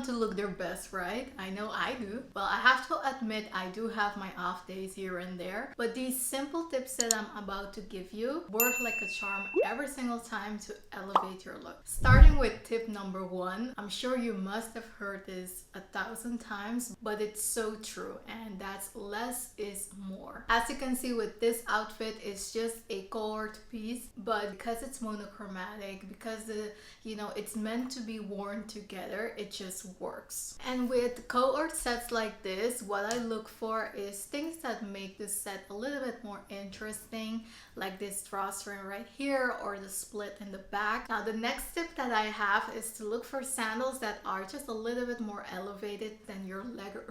to look their best, right? I know I do. Well, I have to admit I do have my off days here and there, but these simple tips that I'm about to give you work like a charm every single time to elevate your look. Starting with tip number 1, I'm sure you must have heard this 1,000 times, but it's so true, and that's less is more. As you can see with this outfit, it's just a cohort piece, but because it's monochromatic, because it's meant to be worn together, it just works. And with cohort sets like this, what I look for is things that make this set a little bit more interesting, like this drawstring right here or the split in the back. Now the next tip that I have is to look for sandals that are just a little bit more elevated than your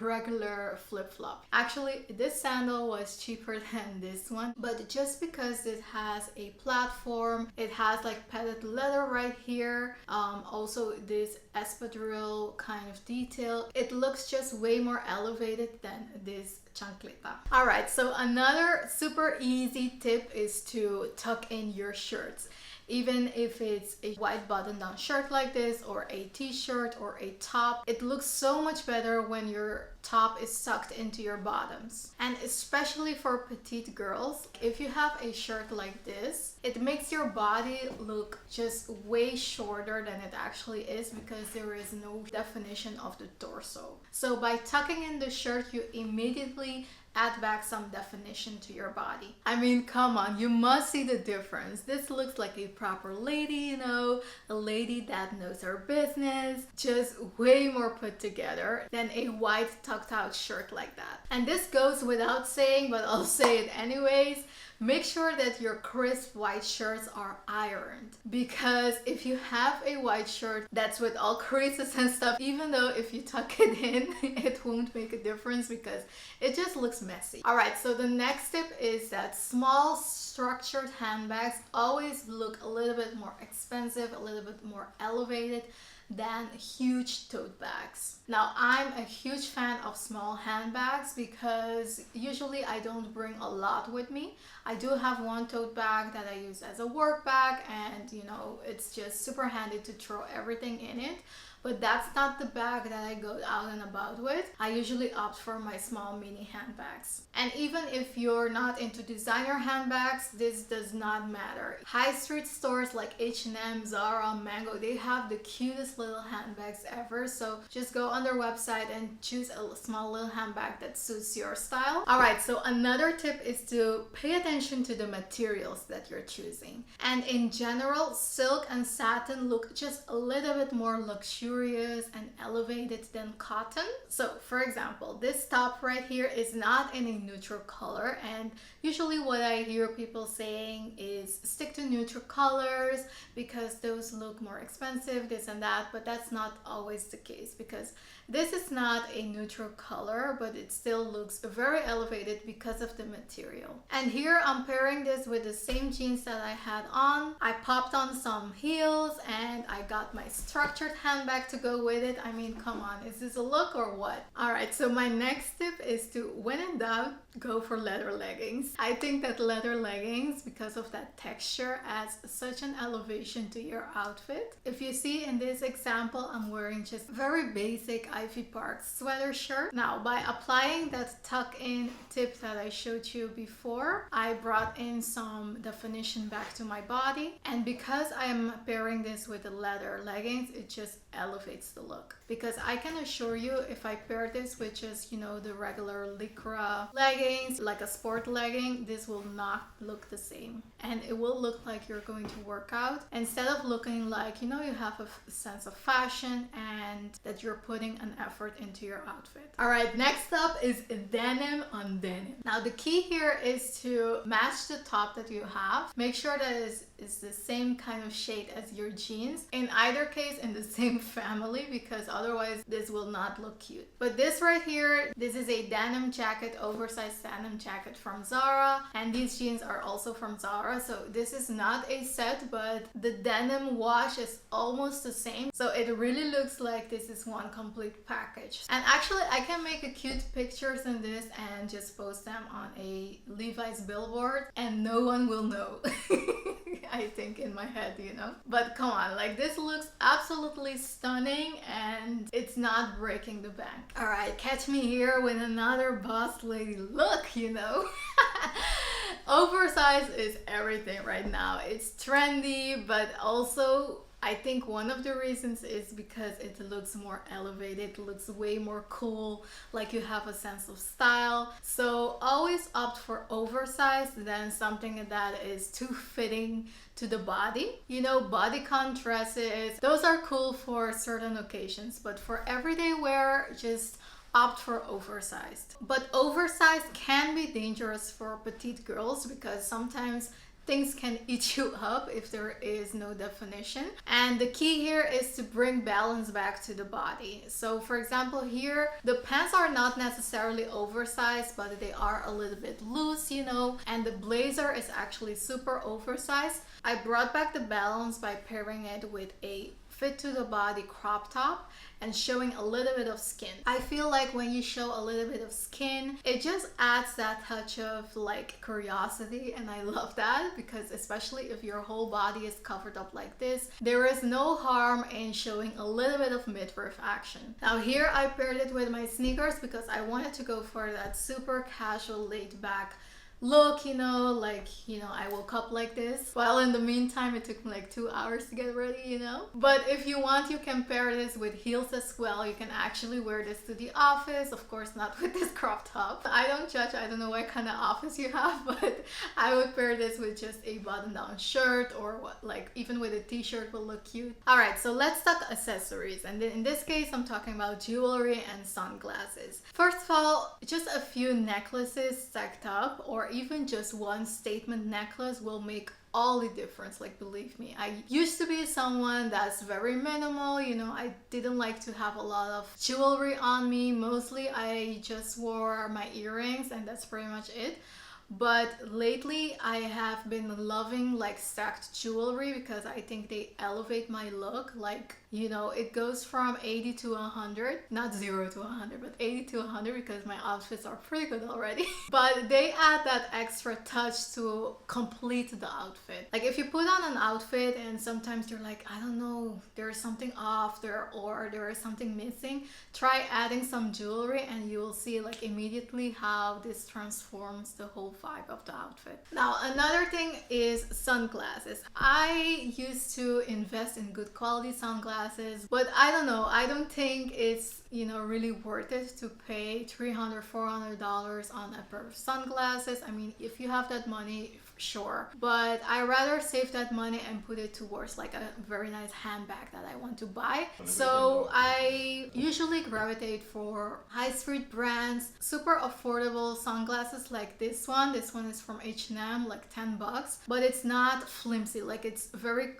regular flip-flop. Actually, this sandal was cheaper than this one, but just because it has a platform, it has like padded leather right here, also this espadrille kind of detail, it looks just way more elevated than this chancleta. Alright, so another super easy tip is to tuck in your shirts. Even if it's a white button-down shirt like this, or a t-shirt or a top, it looks so much better when your top is tucked into your bottoms. And especially for petite girls, if you have a shirt like this, it makes your body look just way shorter than it actually is, because there is no definition of the torso. So by tucking in the shirt, you immediately add back some definition to your body. I mean, come on, you must see the difference. This looks like a proper lady, a lady that knows her business, just way more put together than a white tucked out shirt like that. And this goes without saying, but I'll say it anyways. Make sure that your crisp white shirts are ironed, because if you have a white shirt that's with all creases and stuff, even though if you tuck it in, it won't make a difference because it just looks messy. Alright, so the next tip is that small structured handbags always look a little bit more expensive, a little bit more elevated than huge tote bags. Now, I'm a huge fan of small handbags because usually I don't bring a lot with me. I do have one tote bag that I use as a work bag, and it's just super handy to throw everything in it. But that's not the bag that I go out and about with. I usually opt for my small mini handbags. And even if you're not into designer handbags, this does not matter. High street stores like H&M, Zara, Mango, they have the cutest little handbags ever. So just go on their website and choose a small little handbag that suits your style. Alright, so another tip is to pay attention to the materials that you're choosing. And in general, silk and satin look just a little bit more luxurious and elevated than cotton. So for example, this top right here is not in a neutral color, and usually what I hear people saying is stick to neutral colors because those look more expensive, this and that, but that's not always the case, because this is not a neutral color, but it still looks very elevated because of the material. And here I'm pairing this with the same jeans that I had on. I popped on some heels and I got my structured handbag to go with it. I mean, come on, is this a look or what? Alright, so my next tip is to, when in doubt, go for leather leggings. I think that leather leggings, because of that texture, adds such an elevation to your outfit. If you see in this example, I'm wearing just very basic Ivy Park sweater shirt. Now, by applying that tuck-in tip that I showed you before, I brought in some definition back to my body. And because I'm pairing this with the leather leggings, it just elevates the look. Because I can assure you, if I pair this with just, the regular lycra leggings, like a sport legging, this will not look the same. And it will look like you're going to work out, instead of looking like, you have a sense of fashion and that you're putting an effort into your outfit. Alright, next up is denim on denim. Now the key here is to match the top that you have. Make sure that it's the same kind of shade as your jeans. In either case, in the same family, because otherwise this will not look cute. But this right here, this is a denim jacket, oversized denim jacket from Zara, and these jeans are also from Zara. So this is not a set, but the denim wash is almost the same. So it really looks like this is one complete package. And actually I can make a cute pictures in this and just post them on a Levi's billboard and no one will know. I think in my head, you know. But come on, like this looks absolutely stunning and it's not breaking the bank. All right, catch me here with another boss lady look, you know. Oversized is everything right now. It's trendy, but also I think one of the reasons is because it looks more elevated, looks way more cool, like you have a sense of style. So always opt for oversized than something that is too fitting to the body. You know, bodycon dresses, those are cool for certain occasions, but for everyday wear, just opt for oversized. But oversized can be dangerous for petite girls because sometimes things can eat you up if there is no definition. And the key here is to bring balance back to the body. So for example, here, the pants are not necessarily oversized, but they are a little bit loose, you know, and the blazer is actually super oversized. I brought back the balance by pairing it with a fit to the body crop top and showing a little bit of skin. I feel like when you show a little bit of skin, it just adds that touch of like curiosity, and I love that because especially if your whole body is covered up like this, there is no harm in showing a little bit of midriff action. Now here I paired it with my sneakers because I wanted to go for that super casual laid back look, you know, like, you know, I woke up like this. While in the meantime, it took me like 2 hours to get ready, you know. But if you want, you can pair this with heels as well. You can actually wear this to the office. Of course, not with this crop top. I don't judge. I don't know what kind of office you have, but I would pair this with just a button-down shirt or what, like even with a t-shirt will look cute. All right, so let's talk accessories. And then in this case, I'm talking about jewelry and sunglasses. First of all, just a few necklaces stacked up or even just one statement necklace will make all the difference. Like, believe me, I used to be someone that's very minimal, you know. I didn't like to have a lot of jewelry on me. Mostly I just wore my earrings and that's pretty much it. But lately I have been loving like stacked jewelry because I think they elevate my look. Like, you know, it goes from 80 to 100, not 0 to 100, but 80 to 100 because my outfits are pretty good already. But they add that extra touch to complete the outfit. Like if you put on an outfit and sometimes you're like, I don't know, there's something off there or there is something missing, try adding some jewelry and you will see like immediately how this transforms the whole vibe of the outfit. Now another thing is sunglasses. I used to invest in good quality sunglasses, but I don't know, I don't think it's, you know, really worth it to pay $300-$400 on a pair of sunglasses. I mean, if you have that money, sure, but I rather save that money and put it towards like a very nice handbag that I want to buy. So I usually gravitate for high street brands, super affordable sunglasses like this one. This one is from H&M, like $10, but it's not flimsy. Like it's very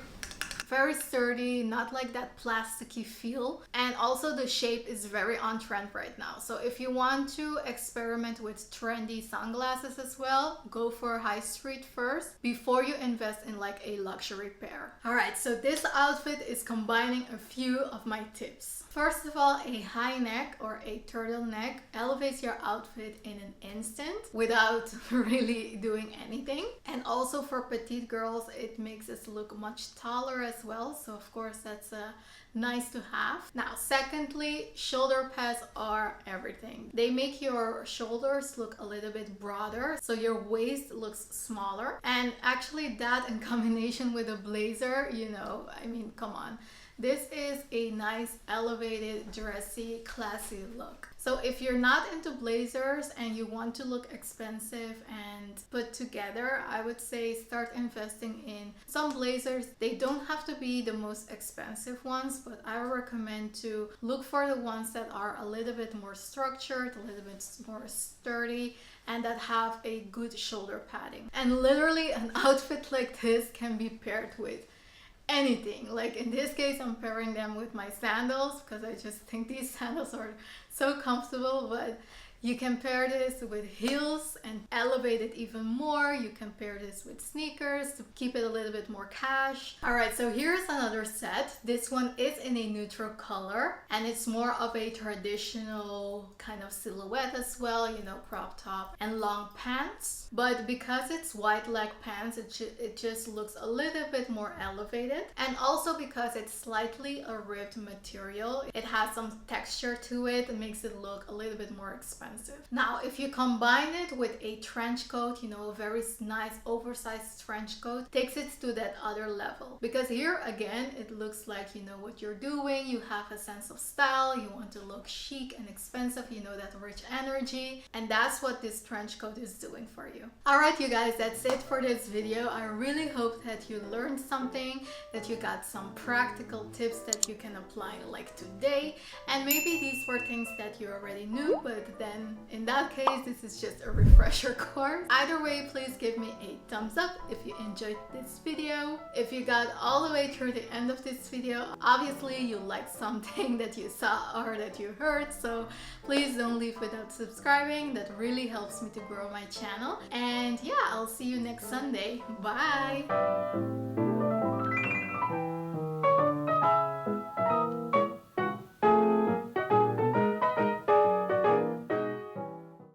sturdy, not like that plasticky feel, and also the shape is very on trend right now. So if you want to experiment with trendy sunglasses as well, go for high street first before you invest in like a luxury pair. All right, so this outfit is combining a few of my tips. First of all, a high neck or a turtleneck elevates your outfit in an instant without really doing anything. And also for petite girls, it makes us look much taller as well. So of course, that's nice to have. Now, secondly, shoulder pads are everything. They make your shoulders look a little bit broader, so your waist looks smaller. And actually that in combination with a blazer, you know, I mean, come on. This is a nice, elevated, dressy, classy look. So if you're not into blazers and you want to look expensive and put together, I would say start investing in some blazers. They don't have to be the most expensive ones, but I recommend to look for the ones that are a little bit more structured, a little bit more sturdy, and that have a good shoulder padding. And literally an outfit like this can be paired with anything. Like in this case, I'm pairing them with my sandals because I just think these sandals are so comfortable. But You can pair this with heels and elevate it even more. You can pair this with sneakers to keep it a little bit more cash. Alright, so here's another set. This one is in a neutral color and it's more of a traditional kind of silhouette as well, you know, crop top and long pants. But because it's wide leg pants, it just looks a little bit more elevated. And also because it's slightly a ribbed material, it has some texture to it. It makes it look a little bit more expensive. Now, if you combine it with a trench coat, you know, a very nice oversized trench coat, takes it to that other level. Because here again, it looks like you know what you're doing. You have a sense of style. You want to look chic and expensive, you know, that rich energy. And that's what this trench coat is doing for you. Alright, you guys, that's it for this video. I really hope that you learned something, that you got some practical tips that you can apply like today. And maybe these were things that you already knew, but then in that case, this is just a refresher course. Either way, please give me a thumbs up if you enjoyed this video. If you got all the way through the end of this video, obviously you liked something that you saw or that you heard, so please don't leave without subscribing. That really helps me to grow my channel. And yeah, I'll see you next Sunday. Bye!